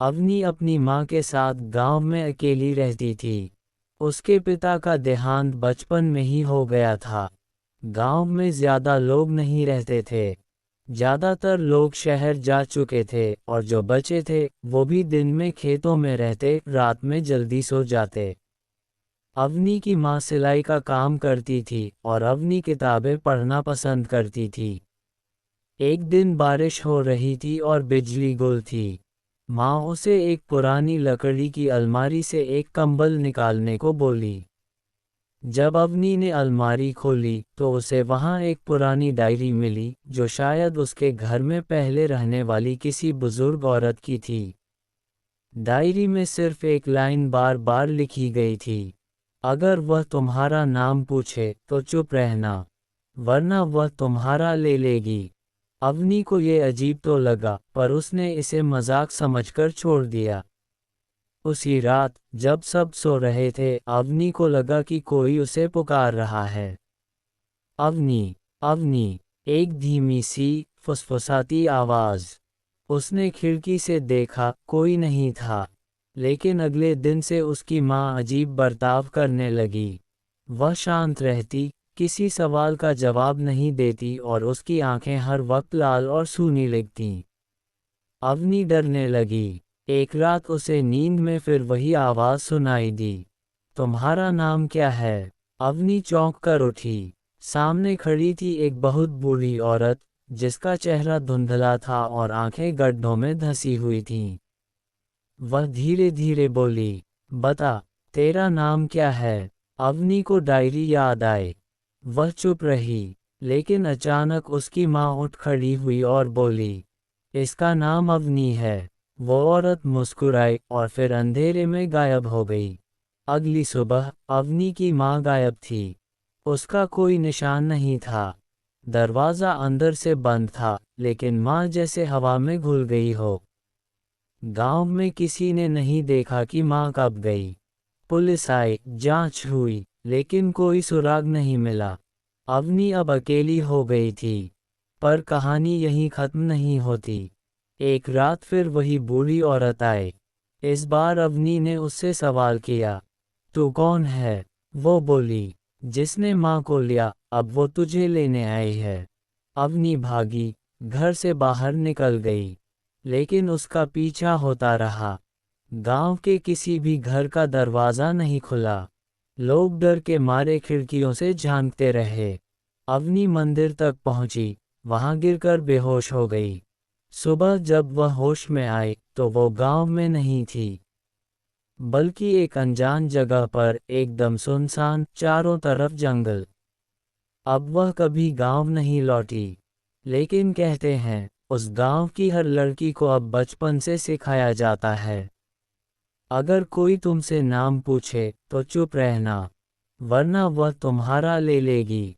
अवनी अपनी माँ के साथ गांव में अकेली रहती थी। उसके पिता का देहांत बचपन में ही हो गया था। गांव में ज्यादा लोग नहीं रहते थे। ज्यादातर लोग शहर जा चुके थे और जो बचे थे वो भी दिन में खेतों में रहते, रात में जल्दी सो जाते। अवनी की माँ सिलाई का काम करती थी और अवनी किताबें पढ़ना पसंद करती थी। एक दिन बारिश हो रही थी और बिजली गुल थी। माँ उसे एक पुरानी लकड़ी की अलमारी से एक कंबल निकालने को बोली। जब अवनी ने अलमारी खोली तो उसे वहाँ एक पुरानी डायरी मिली जो शायद उसके घर में पहले रहने वाली किसी बुजुर्ग औरत की थी। डायरी में सिर्फ एक लाइन बार बार लिखी गई थी, अगर वह तुम्हारा नाम पूछे तो चुप रहना, वरना वह तुम्हारा ले लेगी। अवनी को ये अजीब तो लगा, पर उसने इसे मजाक समझकर छोड़ दिया। उसी रात जब सब सो रहे थे, अवनी को लगा कि कोई उसे पुकार रहा है। अवनी, अवनी, एक धीमी सी फुसफुसाती आवाज। उसने खिड़की से देखा, कोई नहीं था। लेकिन अगले दिन से उसकी माँ अजीब बर्ताव करने लगी। वह शांत रहती, किसी सवाल का जवाब नहीं देती और उसकी आंखें हर वक्त लाल और सूनी लगतीं। अवनी डरने लगी। एक रात उसे नींद में फिर वही आवाज सुनाई दी, तुम्हारा नाम क्या है? अवनी चौंक कर उठी। सामने खड़ी थी एक बहुत बूढ़ी औरत, जिसका चेहरा धुंधला था और आंखें गड्ढों में धंसी हुई थीं। वह धीरे धीरे बोली, बता, तेरा नाम क्या है? अवनी को डायरी याद आई। वह चुप रही, लेकिन अचानक उसकी माँ उठ खड़ी हुई और बोली, इसका नाम अवनी है। वो औरत मुस्कुराई और फिर अंधेरे में गायब हो गई। अगली सुबह अवनी की माँ गायब थी। उसका कोई निशान नहीं था। दरवाज़ा अंदर से बंद था, लेकिन माँ जैसे हवा में घुल गई हो। गांव में किसी ने नहीं देखा कि माँ कब गई। पुलिस आई, जांच हुई, लेकिन कोई सुराग नहीं मिला। अवनी अब अकेली हो गई थी। पर कहानी यहीं खत्म नहीं होती। एक रात फिर वही बूढ़ी औरत आई। इस बार अवनी ने उससे सवाल किया, तू कौन है? वो बोली, जिसने माँ को लिया, अब वो तुझे लेने आई है। अवनी भागी, घर से बाहर निकल गई, लेकिन उसका पीछा होता रहा। गांव के किसी भी घर का दरवाज़ा नहीं खुला। लोग डर के मारे खिड़कियों से झांकते रहे। अवनी मंदिर तक पहुंची, वहां गिरकर बेहोश हो गई। सुबह जब वह होश में आई तो वो गांव में नहीं थी, बल्कि एक अनजान जगह पर, एकदम सुनसान, चारों तरफ जंगल। अब वह कभी गांव नहीं लौटी। लेकिन कहते हैं, उस गांव की हर लड़की को अब बचपन से सिखाया जाता है, अगर कोई तुमसे नाम पूछे तो चुप रहना, वरना वह तुम्हारा ले लेगी।